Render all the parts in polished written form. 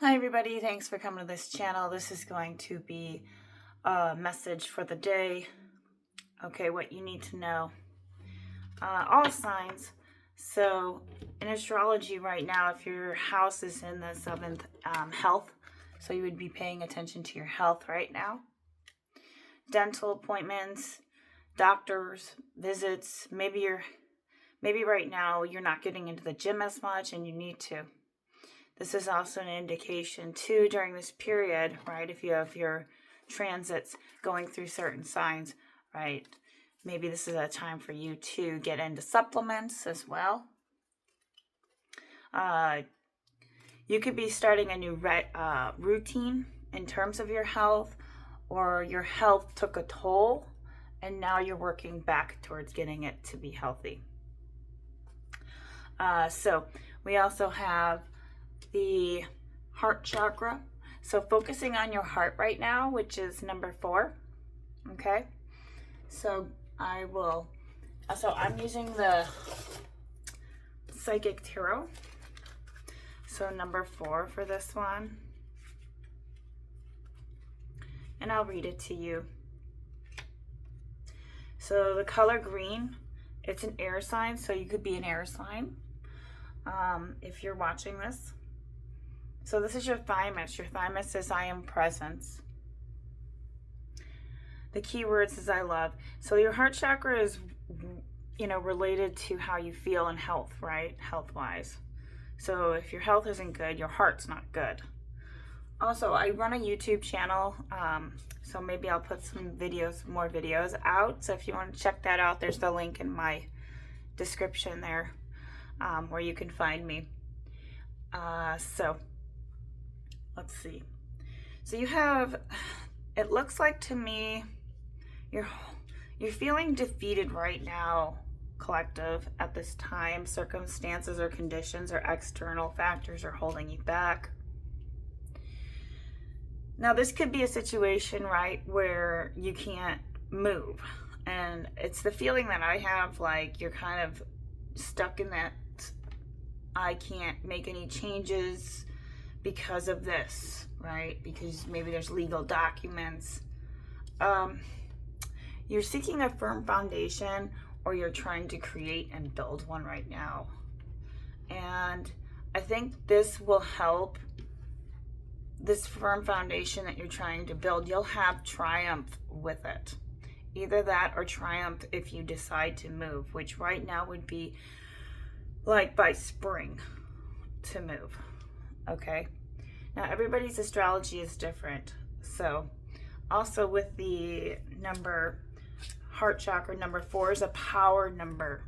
Hi everybody, thanks for coming to this channel. This is going to be a message for the day. Okay, what you need to know. All signs. So in astrology right now, if your house is in the 7th, health, so you would be paying attention to your health right now. Dental appointments, doctors, visits, maybe right now you're not getting into the gym as much and you need to. This is also an indication too during this period, right? If you have your transits going through certain signs, right? Maybe this is a time for you to get into supplements as well. You could be starting a new routine in terms of your health, or your health took a toll and now you're working back towards getting it to be healthy. So we also have the heart chakra. So focusing on your heart right now, which is number 4. Okay. So I'm using the Psychic Tarot. So number 4 for this one. And I'll read it to you. So the color green, it's an air sign. So you could be an air sign if you're watching this. So this is your thymus. Your thymus says, I am presence. The key word says, I love. So your heart chakra is, related to how you feel in health, right? Health-wise. So if your health isn't good, your heart's not good. Also, I run a YouTube channel, so maybe I'll put some more videos out. So if you want to check that out, there's the link in my description there, where you can find me. So let's see. So you have, it looks like to me, you're feeling defeated right now, collective, at this time. Circumstances or conditions or external factors are holding you back. Now this could be a situation, right, where you can't move. And it's the feeling that I have, like you're kind of stuck in that I can't make any changes because of this, right? Because maybe there's legal documents. You're seeking a firm foundation, or you're trying to create and build one right now. And I think this will help. This firm foundation that you're trying to build, you'll have triumph with it. Either that or triumph if you decide to move, which right now would be like by spring to move. Okay. Now everybody's astrology is different. So also with the heart chakra, number 4 is a power number,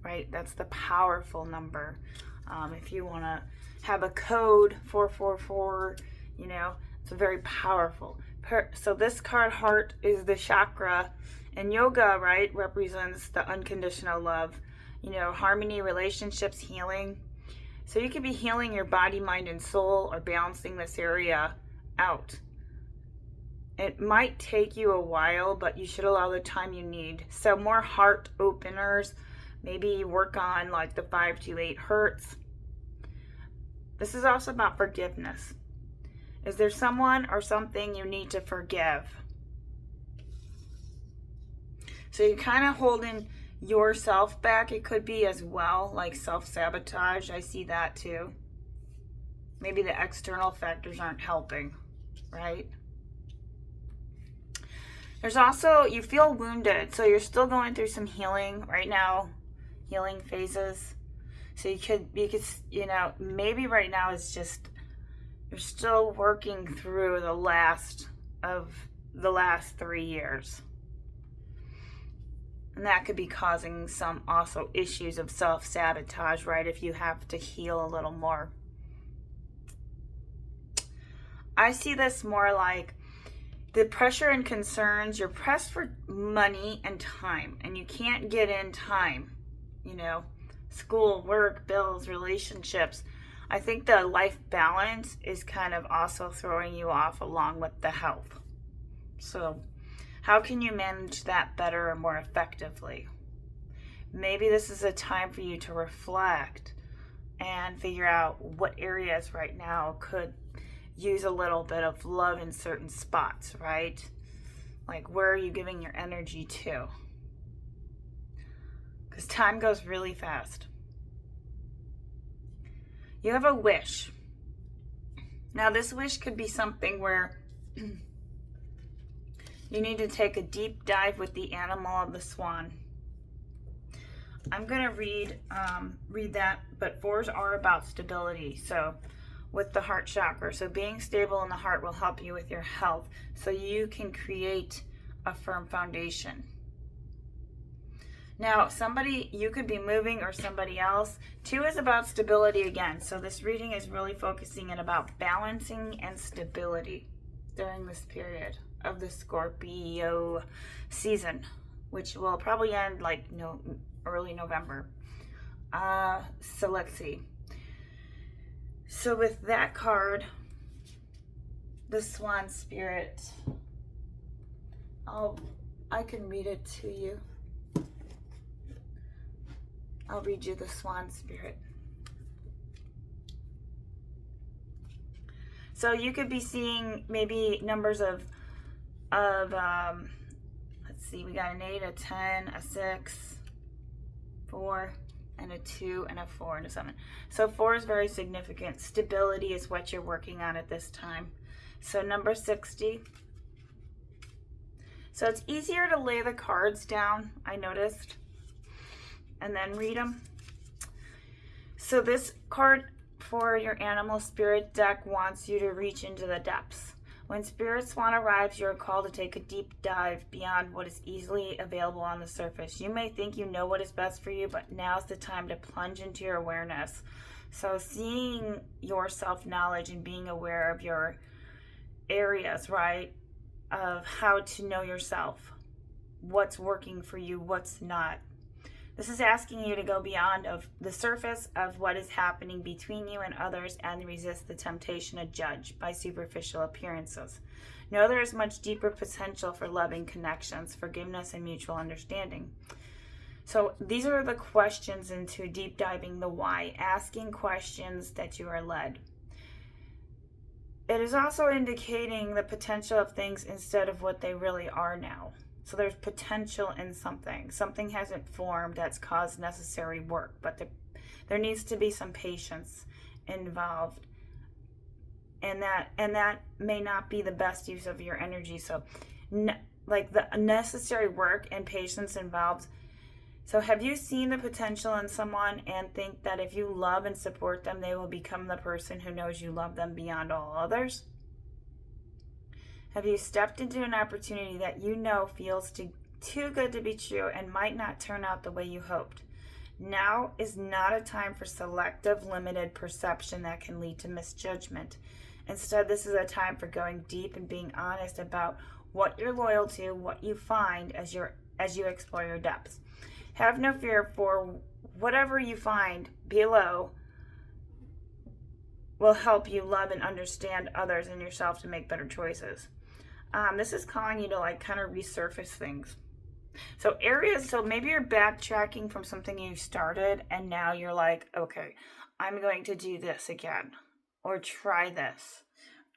right? That's the powerful number. If you want to have a code, 444, it's a very powerful. So this card, heart, is the chakra, and yoga, right, represents the unconditional love, harmony, relationships, healing. So you could be healing your body, mind, and soul, or balancing this area out. It might take you a while, but you should allow the time you need. So more heart openers, maybe work on like the 5-8 hertz. This is also about forgiveness. Is there someone or something you need to forgive? So you're kind of holding yourself back. It could be as well, like self-sabotage. I see that too. Maybe the external factors aren't helping, right? There's also, you feel wounded. So you're still going through some healing right now, healing phases. So you could, maybe right now it's just, you're still working through the last 3 years. And that could be causing some also issues of self-sabotage, right? If you have to heal a little more. I see this more like the pressure and concerns. You're pressed for money and time, and you can't get in time, school, work, bills, relationships. I think the life balance is kind of also throwing you off along with the health. So how can you manage that better or more effectively? Maybe this is a time for you to reflect and figure out what areas right now could use a little bit of love in certain spots, right? Like, where are you giving your energy to? Because time goes really fast. You have a wish. Now, this wish could be something where you need to take a deep dive with the animal of the swan. I'm going to read that, but 4s are about stability. So with the heart chakra, so being stable in the heart will help you with your health so you can create a firm foundation. Now, you could be moving, or somebody else. 2 is about stability again. So this reading is really focusing in about balancing and stability during this period of the Scorpio season, which will probably end like early November. So let's see. So with that card, the Swan Spirit, I can read it to you. I'll read you the Swan Spirit. So you could be seeing maybe numbers of let's see, we got an 8, a 10, a 6, 4, and a 2, and a 4, and a 7. So 4 is very significant. Stability is what you're working on at this time. So number 60. So it's easier to lay the cards down, I noticed, and then read them. So this card for your animal spirit deck wants you to reach into the depths. When Spirit Swan arrives, you're called to take a deep dive beyond what is easily available on the surface. You may think you know what is best for you, but now's the time to plunge into your awareness. So seeing your self-knowledge and being aware of your areas, right, of how to know yourself, what's working for you, what's not. This is asking you to go beyond of the surface of what is happening between you and others and resist the temptation to judge by superficial appearances. Know there is much deeper potential for loving connections, forgiveness, and mutual understanding. So these are the questions into deep diving the why, asking questions that you are led. It is also indicating the potential of things instead of what they really are now. So there's potential in something. Something hasn't formed that's caused necessary work, but there needs to be some patience involved. And that may not be the best use of your energy. So like the necessary work and patience involved. So have you seen the potential in someone and think that if you love and support them, they will become the person who knows you love them beyond all others? Have you stepped into an opportunity that you know feels too good to be true and might not turn out the way you hoped? Now is not a time for selective, limited perception that can lead to misjudgment. Instead, this is a time for going deep and being honest about what you're loyal to, what you find as you explore your depths. Have no fear, for whatever you find below will help you love and understand others and yourself to make better choices. This is calling you to kind of resurface things. So maybe you're backtracking from something you started and now you're like, okay, I'm going to do this again or try this.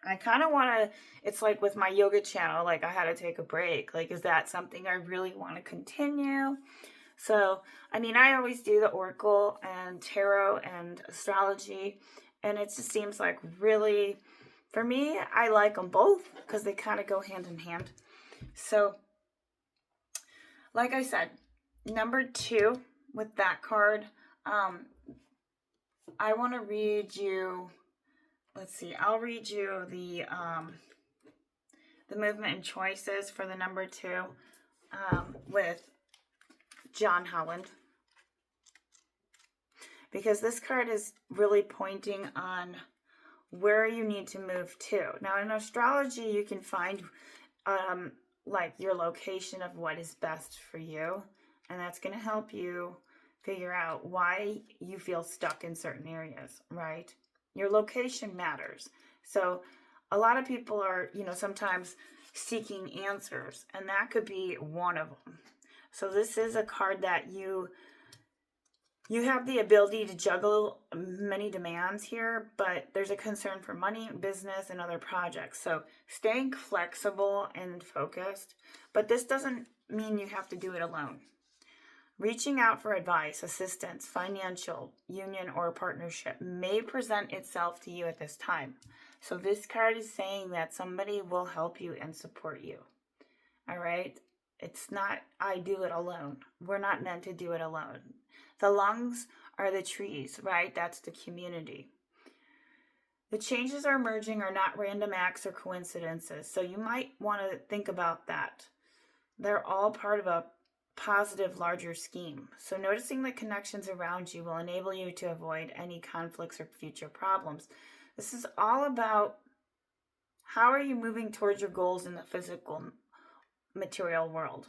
I kind of want to, it's like with my yoga channel, I had to take a break. Is that something I really want to continue? So, I always do the Oracle and Tarot and Astrology, and it just seems like really, for me, I like them both because they kind of go hand in hand. So, like I said, number 2 with that card, I want to read you, let's see, I'll read you the movement and choices for the number 2 with John Holland, because this card is really pointing on where you need to move to. Now in astrology, you can find your location of what is best for you, and that's going to help you figure out why you feel stuck in certain areas, right? Your location matters. So a lot of people are, sometimes seeking answers, and that could be one of them. So this is a card that you You have the ability to juggle many demands here, but there's a concern for money, business, and other projects. So staying flexible and focused, but this doesn't mean you have to do it alone. Reaching out for advice, assistance, financial, union, or partnership may present itself to you at this time. So this card is saying that somebody will help you and support you. All right? It's not, I do it alone. We're not meant to do it alone. The lungs are the trees, right? That's the community. The changes are emerging are not random acts or coincidences. So you might want to think about that. They're all part of a positive, larger scheme. So noticing the connections around you will enable you to avoid any conflicts or future problems. This is all about how are you moving towards your goals in the physical material world.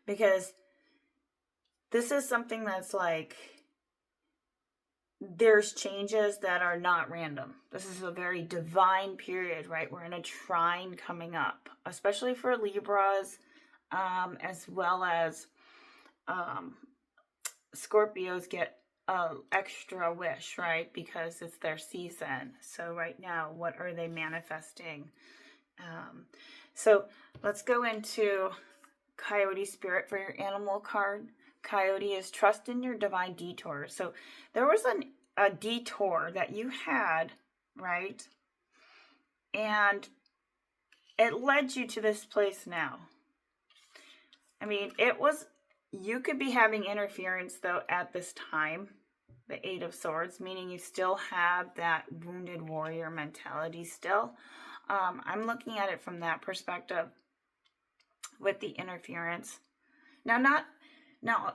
Because this is something that's like, there's changes that are not random. This is a very divine period, right? We're in a trine coming up, especially for Libras, as well as Scorpios get an extra wish, right? Because it's their season. So right now, what are they manifesting? So let's go into Coyote Spirit for your animal card. Coyote is trust in your divine detour. So there was a detour that you had, right? And it led you to this place now. I mean, you could be having interference though at this time, the Eight of Swords, meaning you still have that wounded warrior mentality still. I'm looking at it from that perspective with the interference. Now,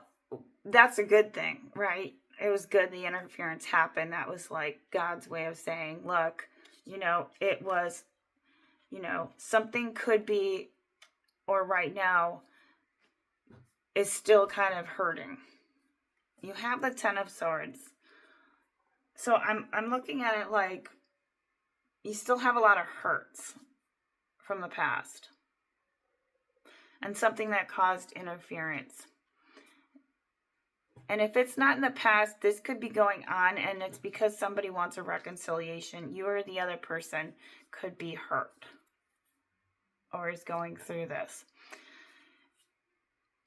that's a good thing, right? It was good the interference happened. That was like God's way of saying, look, it was, something could be, or right now, is still kind of hurting. You have the Ten of Swords. So I'm looking at it like you still have a lot of hurts from the past. And something that caused interference. And if it's not in the past, this could be going on, and it's because somebody wants a reconciliation. You or the other person could be hurt or is going through this.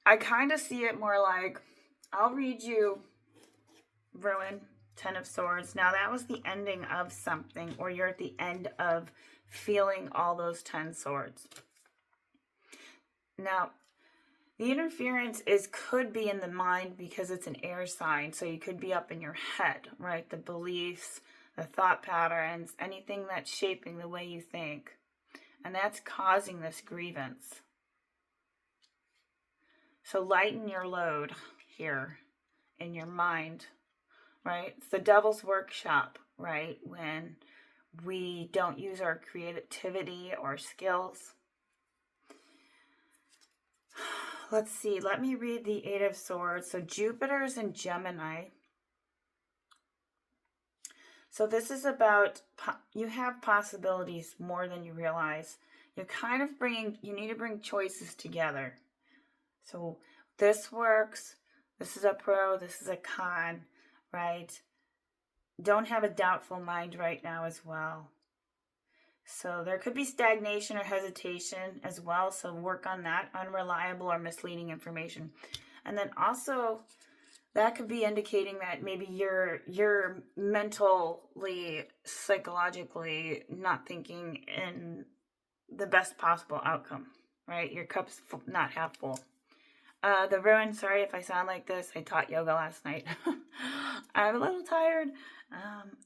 I kind of see it more like, I'll read you Ruin, Ten of Swords. Now that was the ending of something, or you're at the end of feeling all those 10 swords. Now, the interference could be in the mind because it's an air sign. So you could be up in your head, right? The beliefs, the thought patterns, anything that's shaping the way you think. And that's causing this grievance. So lighten your load here in your mind, right? It's the devil's workshop, right? When we don't use our creativity or skills. Let's see. Let me read the Eight of Swords. So Jupiter's in Gemini. So this is about, you have possibilities more than you realize. You're kind of you need to bring choices together. So this works. This is a pro. This is a con, right? Don't have a doubtful mind right now as well. So there could be stagnation or hesitation as well. So work on that, unreliable or misleading information. And then also that could be indicating that maybe you're mentally, psychologically not thinking in the best possible outcome, right? Your cup's not half full. The Ruin, sorry if I sound like this. I taught yoga last night. I'm a little tired.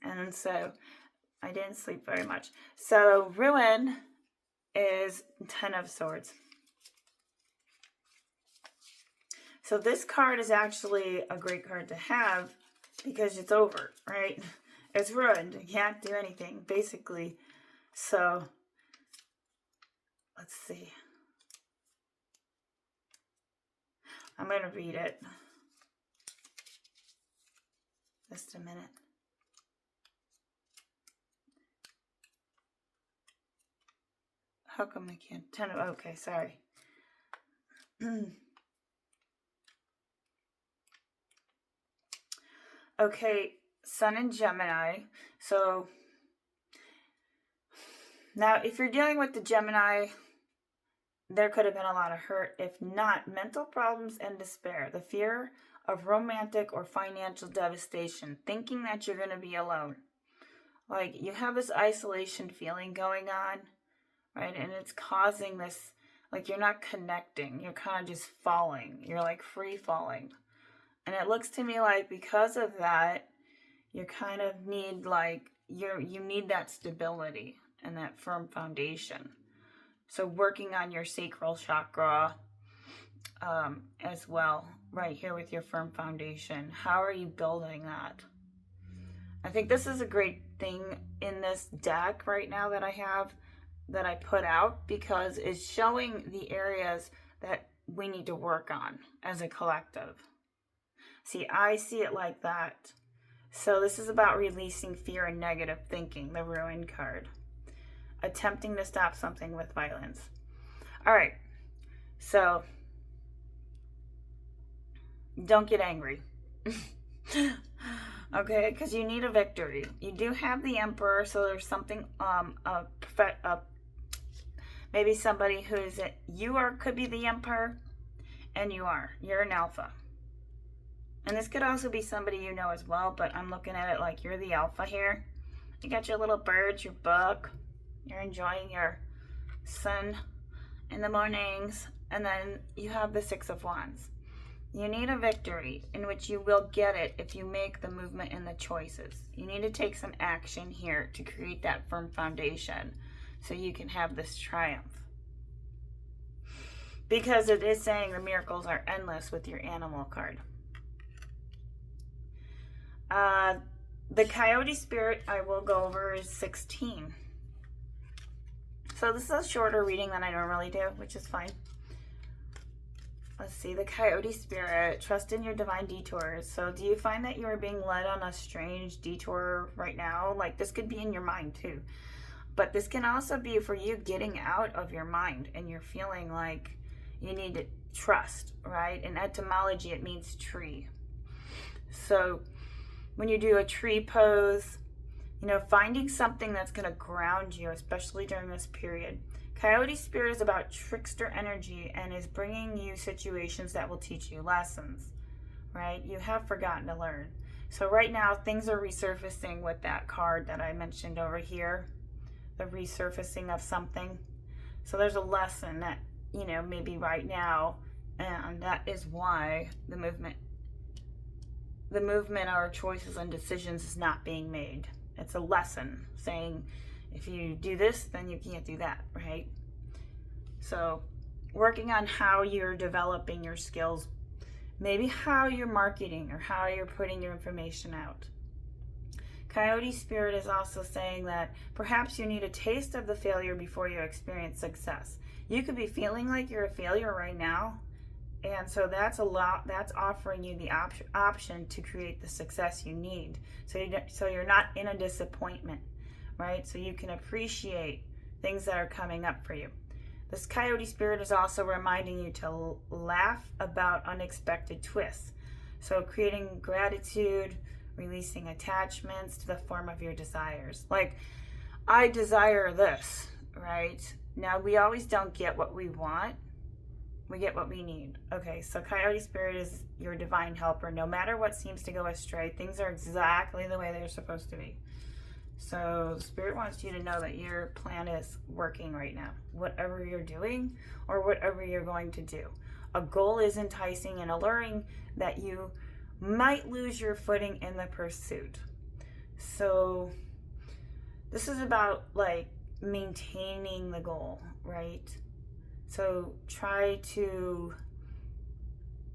And so I didn't sleep very much. So Ruin is 10 of Swords. So this card is actually a great card to have because it's over, right? It's ruined. You can't do anything, basically. So let's see. I'm going to read it. Just a minute. How come I can't? Okay, sorry. Okay, Sun in Gemini. So now if you're dealing with the Gemini, there could have been a lot of hurt. If not, mental problems and despair. The fear of romantic or financial devastation. Thinking that you're going to be alone. Like, you have this isolation feeling going on, right? And it's causing this, like, you're not connecting. You're kind of just falling. You're like free falling. And it looks to me like because of that, you kind of need, like, you need that stability and that firm foundation. So working on your sacral chakra as well, right here with your firm foundation. How are you building that? I think this is a great thing in this deck right now that I have, that I put out, because it's showing the areas that we need to work on as a collective. See, I see it like that. So this is about releasing fear and negative thinking, the Ruin card. Attempting to stop something with violence. All right, so don't get angry. Okay, because you need a victory. You do have the Emperor, so there's something, maybe somebody who is it. You are, could be the Emperor, and you're an Alpha. And this could also be somebody you know as well, but I'm looking at it like you're the Alpha here. You got your little birds, your book. You're enjoying your sun in the mornings. And then you have the Six of Wands. You need a victory, in which you will get it if you make the movement and the choices. You need to take some action here to create that firm foundation so you can have this triumph. Because it is saying the miracles are endless with your animal card. The Coyote Spirit I will go over is 16. So this is a shorter reading than I normally do, which is fine. Let's see, the Coyote Spirit, trust in your divine detours. So do you find that you are being led on a strange detour right now? Like, this could be in your mind too. But this can also be for you getting out of your mind and you're feeling like you need to trust, right? In etymology, it means tree. So when you do a tree pose, you know, finding something that's going to ground you, especially during this period. Coyote Spirit is about trickster energy and is bringing you situations that will teach you lessons, right? You have forgotten to learn. So right now, things are resurfacing with that card that I mentioned over here, the resurfacing of something. So there's a lesson that, you know, maybe right now, and that is why the movement or choices and decisions is not being made. It's a lesson saying, if you do this, then you can't do that, right? So working on how you're developing your skills, maybe how you're marketing or how you're putting your information out. Coyote Spirit is also saying that perhaps you need a taste of the failure before you experience success. You could be feeling like you're a failure right now, and so that's offering you the option to create the success you need. So you're not in a disappointment, right? So you can appreciate things that are coming up for you. This Coyote Spirit is also reminding you to laugh about unexpected twists. So creating gratitude, releasing attachments to the form of your desires. Like, I desire this, right? Now, we always don't get what we want. We get what we need. Okay, so Coyote Spirit is your divine helper. No matter what seems to go astray, things are exactly the way they're supposed to be. So Spirit wants you to know that your plan is working right now. Whatever you're doing or whatever you're going to do. A goal is enticing and alluring that you might lose your footing in the pursuit. So this is about like maintaining the goal, right? So try to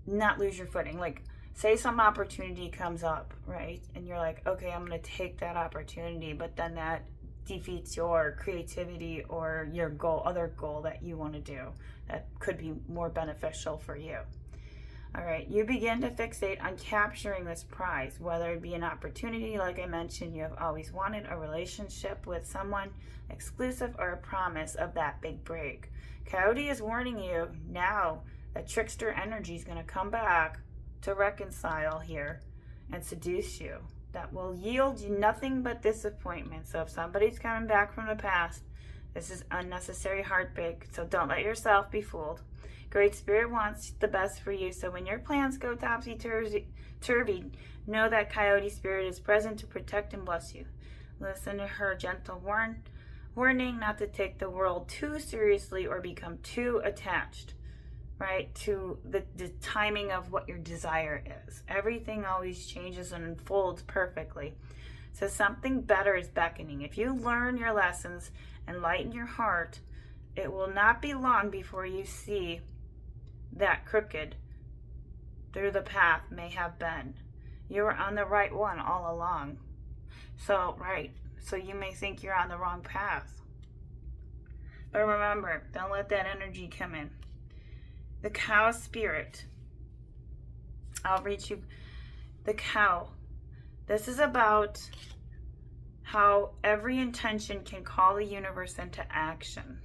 not lose your footing. Like, say some opportunity comes up, right? And you're like, okay, I'm going to take that opportunity, but then that defeats your creativity or your goal, other goal that you want to do that could be more beneficial for you. All right, you begin to fixate on capturing this prize, whether it be an opportunity, like I mentioned, you have always wanted a relationship with someone exclusive, or a promise of that big break. Coyote is warning you now that trickster energy is going to come back to reconcile here and seduce you, that will yield you nothing but disappointment. So if somebody's coming back from the past, this is unnecessary heartbreak. So don't let yourself be fooled. Great Spirit wants the best for you. So when your plans go topsy-turvy, know that Coyote Spirit is present to protect and bless you. Listen to her gentle warning not to take the world too seriously or become too attached, right, to the timing of what your desire is. Everything always changes and unfolds perfectly. So something better is beckoning. If you learn your lessons and lighten your heart, it will not be long before you see that crooked through the path may have been. You were on the right one all along. So you may think you're on the wrong path. But remember, don't let that energy come in. The cow spirit. I'll read you the cow. This is about how every intention can call the universe into action.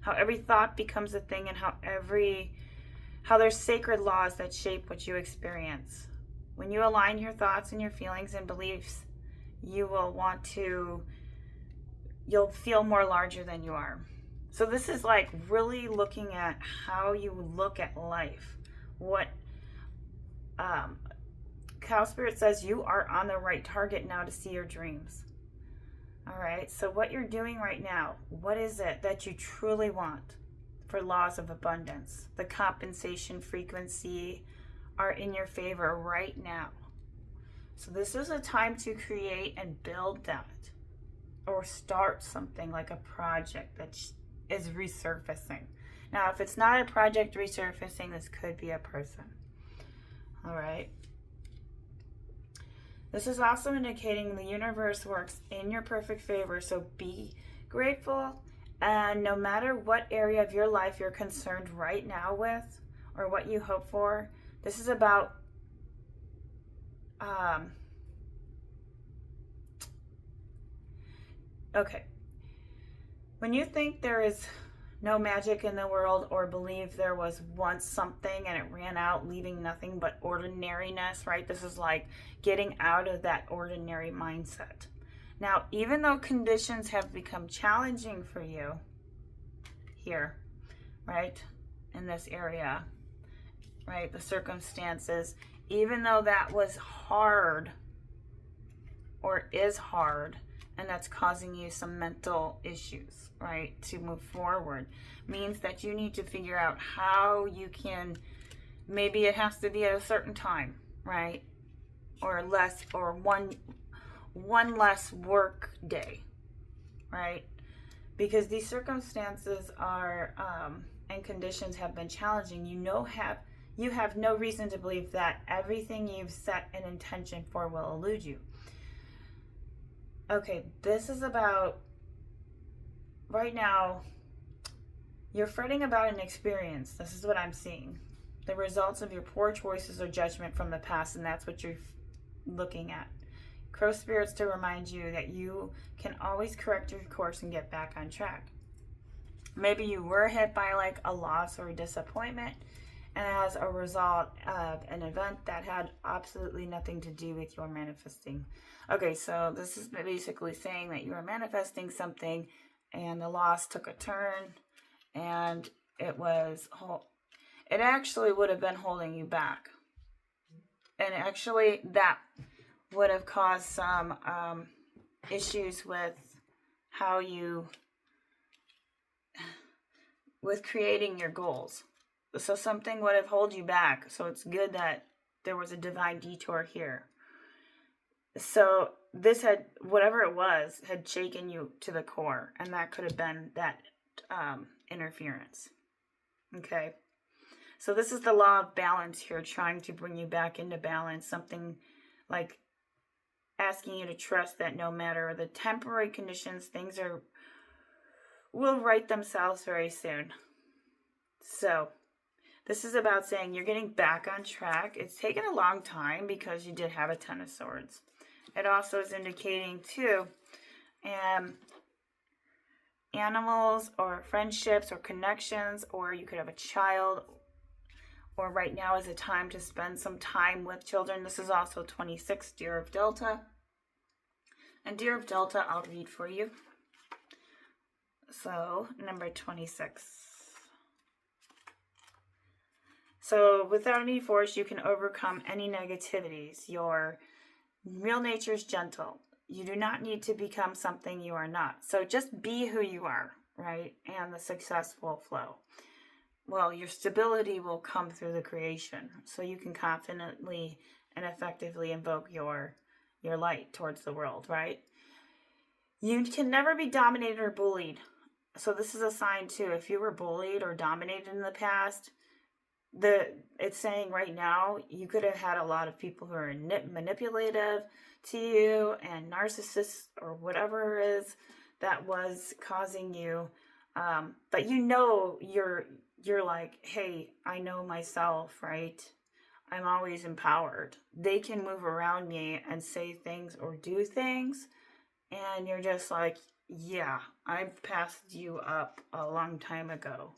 How every thought becomes a thing, and how there's sacred laws that shape what you experience. When you align your thoughts and your feelings and beliefs, you'll feel more larger than you are. So this is like really looking at how you look at life. What Cow Spirit says, you are on the right target now to see your dreams. All right, so what you're doing right now, what is it that you truly want? For laws of abundance, the compensation frequency are in your favor right now. So this is a time to create and build that, or start something like a project that is resurfacing. Now, if it's not a project resurfacing, this could be a person. All right. This is also indicating the universe works in your perfect favor. So be grateful. And no matter what area of your life you're concerned right now with, or what you hope for, this is about okay. When you think there is no magic in the world, or believe there was once something and it ran out, leaving nothing but ordinariness, right? This is like getting out of that ordinary mindset. Now, even though conditions have become challenging for you here, right, in this area, right, the circumstances, even though that was hard or is hard, and that's causing you some mental issues, right, to move forward, means that you need to figure out how you can, maybe it has to be at a certain time, right, or less, or one less work day, right, because these circumstances are and conditions have been challenging. You have no reason to believe that everything you've set an intention for will elude you. Okay, this is about, right now, you're fretting about an experience. This is what I'm seeing. The results of your poor choices or judgment from the past, and that's what you're looking at. Crow Spirit's to remind you that you can always correct your course and get back on track. Maybe you were hit by like a loss or a disappointment, and as a result of an event that had absolutely nothing to do with your manifesting. Okay, so this is basically saying that you were manifesting something and the loss took a turn, and it actually would have been holding you back. And actually that would have caused some issues with with creating your goals. So something would have held you back. So it's good that there was a divine detour here. So this had, whatever it was, had shaken you to the core. And that could have been that interference. Okay. So this is the law of balance here, trying to bring you back into balance. Something like asking you to trust that no matter the temporary conditions, things will right themselves very soon. So this is about saying you're getting back on track. It's taken a long time because you did have a Ten of Swords. It also is indicating too, animals or friendships or connections, or you could have a child or right now is a time to spend some time with children. This is also 26, Deer of Delta. And Deer of Delta, I'll read for you. So, number 26. So, without any force, you can overcome any negativities. Your real nature is gentle. You do not need to become something you are not. So, just be who you are, right? And the success will flow. Well, your stability will come through the creation. So, you can confidently and effectively invoke your light towards the world, right? You can never be dominated or bullied. So this is a sign too. If you were bullied or dominated in the past, it's saying right now you could have had a lot of people who are manipulative to you and narcissists or whatever it is that was causing you. But you know you're like, hey, I know myself, right? I'm always empowered. They can move around me and say things or do things, and you're just like, yeah, I've passed you up a long time ago.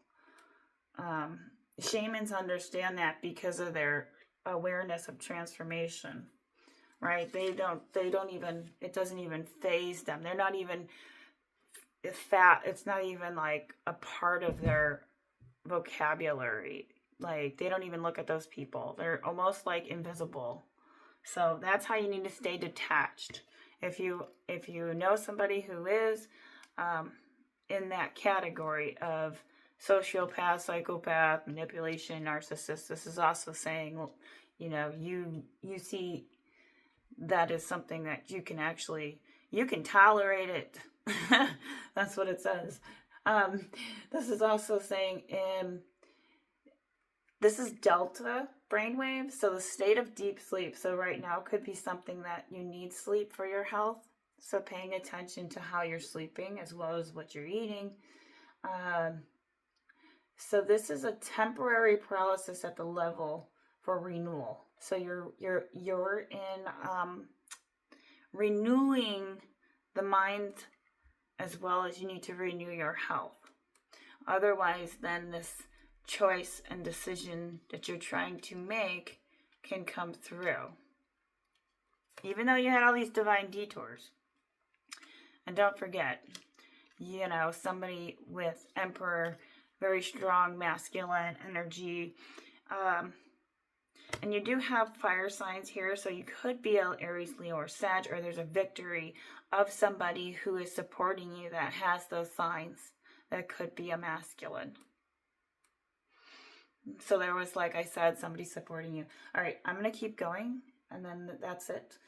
Shamans understand that because of their awareness of transformation, right? They don't even, it doesn't even faze them. They're not even it's not even like a part of their vocabulary. Like, they don't even look at those people. They're almost like invisible. So that's how you need to stay detached. If you know somebody who is in that category of sociopath, psychopath, manipulation, narcissist, this is also saying, you know, you see that is something that you can tolerate it. That's what it says. This is also saying this is delta brainwaves, so the state of deep sleep. So right now could be something that you need sleep for your health. So paying attention to how you're sleeping as well as what you're eating. So this is a temporary paralysis at the level for renewal. So you're in renewing the mind as well as you need to renew your health. Otherwise, then this choice and decision that you're trying to make can come through. Even though you had all these divine detours. And don't forget, you know, somebody with Emperor, very strong masculine energy. And you do have fire signs here, so you could be an Aries, Leo, or Sag, or there's a victory of somebody who is supporting you that has those signs. That could be a masculine. So there was, like I said, somebody supporting you. All right, I'm going to keep going, and then that's it.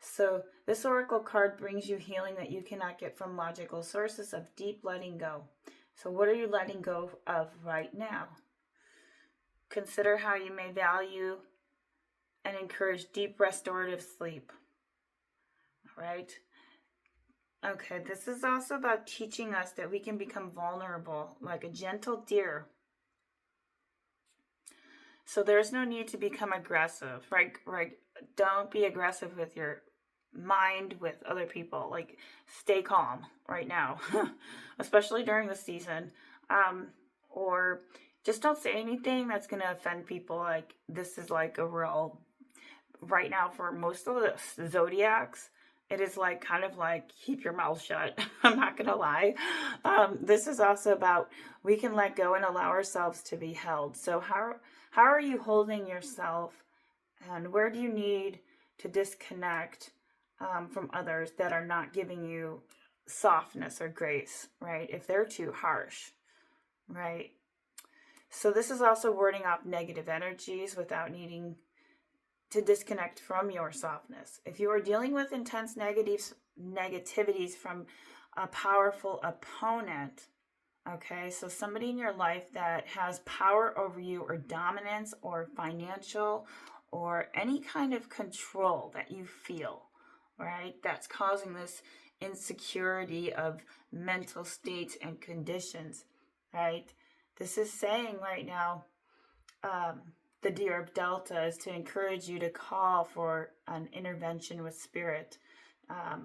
So this oracle card brings you healing that you cannot get from logical sources of deep letting go. So what are you letting go of right now? Consider how you may value and encourage deep restorative sleep. All right. Okay, this is also about teaching us that we can become vulnerable, like a gentle deer. So there's no need to become aggressive, right? Don't be aggressive with your mind, with other people. Like, stay calm right now, especially during the season. Or just don't say anything that's going to offend people. Like, this is like a real, right now for most of the zodiacs, it is like kind of like keep your mouth shut. I'm not going to lie. This is also about we can let go and allow ourselves to be held. So how are you holding yourself, and where do you need to disconnect from others that are not giving you softness or grace, right? If they're too harsh, right? So this is also warding off negative energies without needing to disconnect from your softness. If you are dealing with intense negativities from a powerful opponent, okay, so somebody in your life that has power over you, or dominance, or financial, or any kind of control that you feel, right, that's causing this insecurity of mental states and conditions, right? This is saying right now, the Deer of Delta is to encourage you to call for an intervention with spirit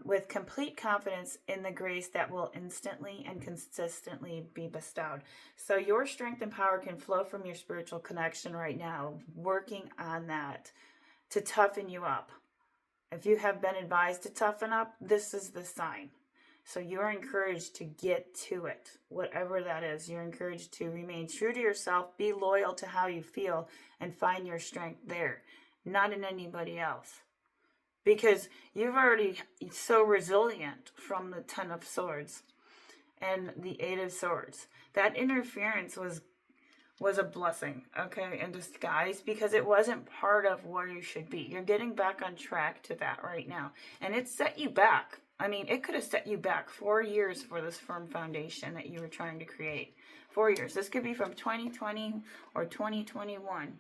with complete confidence in the grace that will instantly and consistently be bestowed. So your strength and power can flow from your spiritual connection right now, working on that to toughen you up. If you have been advised to toughen up, this is the sign. So you're encouraged to get to it, whatever that is. You're encouraged to remain true to yourself, be loyal to how you feel, and find your strength there, not in anybody else. Because you've already so resilient from the Ten of Swords and the Eight of Swords. That interference was a blessing, okay, in disguise, because it wasn't part of where you should be. You're getting back on track to that right now. And it set you back. I mean, it could have set you back 4 years for this firm foundation that you were trying to create. 4 years. This could be from 2020 or 2021.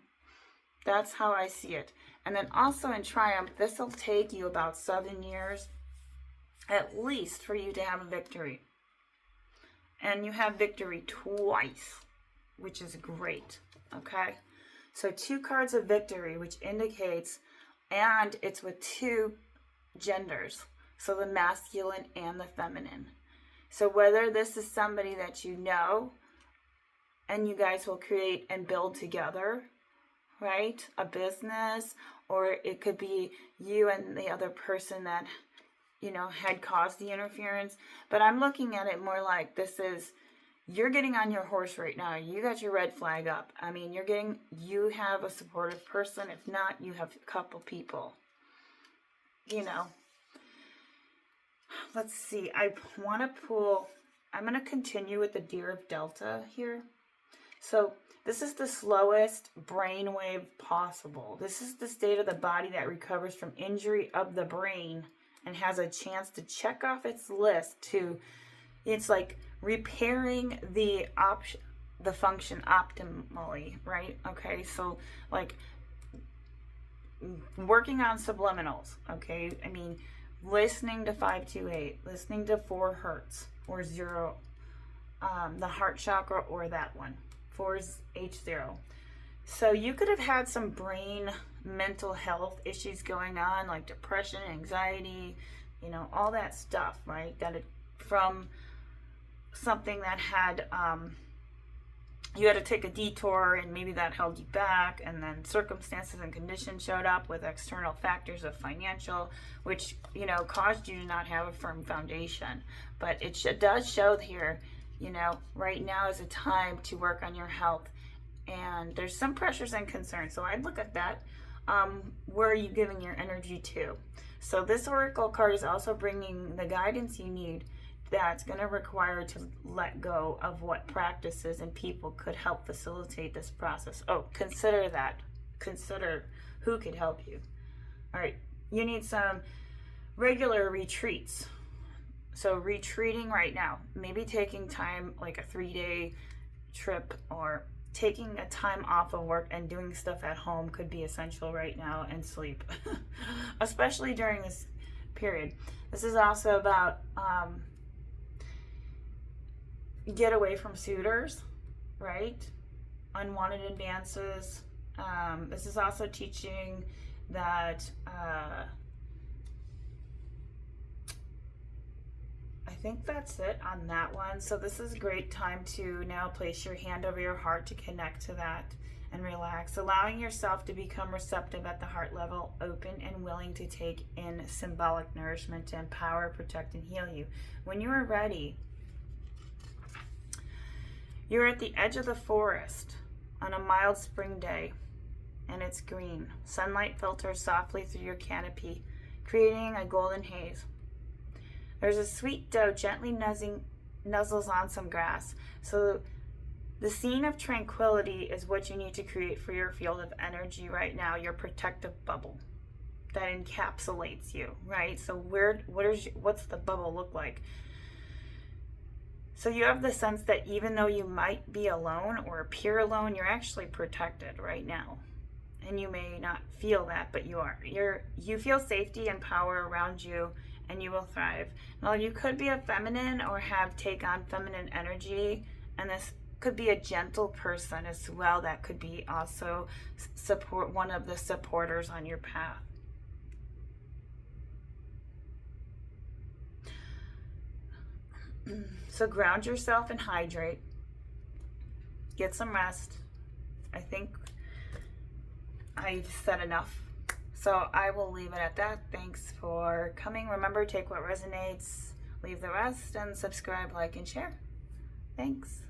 That's how I see it. And then also in Triumph, this will take you about 7 years at least for you to have a victory. And you have victory twice, which is great. Okay? So 2 cards of victory, which indicates, and it's with 2 genders. So the masculine and the feminine. So whether this is somebody that you know and you guys will create and build together, right? A business, or it could be you and the other person that, you know, had caused the interference. But I'm looking at it more like this is, you're getting on your horse right now. You got your red flag up. I mean, you have a supportive person. If not, you have a couple people, you know. Let's see. I want to pull, I'm going to continue with the Deer of Delta here. So this is the slowest brainwave possible. This is the state of the body that recovers from injury of the brain and has a chance to check off its list to, it's like repairing the function optimally, right? Okay, so like working on subliminals, okay? I mean, listening to 528, listening to 4 hertz or 0, the heart chakra or that one. 4 is H0. So you could have had some brain mental health issues going on, like depression, anxiety, you know, all that stuff, right? From something that had, you had to take a detour and maybe that held you back, and then circumstances and conditions showed up with external factors of financial, which, you know, caused you to not have a firm foundation. But it does show here, you know, right now is a time to work on your health. And there's some pressures and concerns. So I'd look at that. Where are you giving your energy to? So this oracle card is also bringing the guidance you need that's going to require to let go of what practices and people could help facilitate this process. Oh, consider that. Consider who could help you. All right. You need some regular retreats. So retreating right now, maybe taking time, like a 3-day trip, or taking a time off of work and doing stuff at home could be essential right now, and sleep, especially during this period. This is also about get away from suitors, right? Unwanted advances. This is also teaching that I think that's it on that one. So this is a great time to now place your hand over your heart to connect to that and relax, allowing yourself to become receptive at the heart level, open and willing to take in symbolic nourishment to empower, protect, and heal you. When you are ready, you're at the edge of the forest on a mild spring day, and it's green. Sunlight filters softly through your canopy, creating a golden haze. There's a sweet doe gently nuzzles on some grass. So the scene of tranquility is what you need to create for your field of energy right now, your protective bubble that encapsulates you, right? So what's the bubble look like? So you have the sense that even though you might be alone or appear alone, you're actually protected right now. And you may not feel that, but you are. You feel safety and power around you, and you will thrive. Now, you could be a feminine or take on feminine energy, and this could be a gentle person as well. That could be also one of the supporters on your path. So ground yourself and hydrate. Get some rest. I think I've said enough. So I will leave it at that. Thanks for coming. Remember, take what resonates, leave the rest, and subscribe, like, and share. Thanks.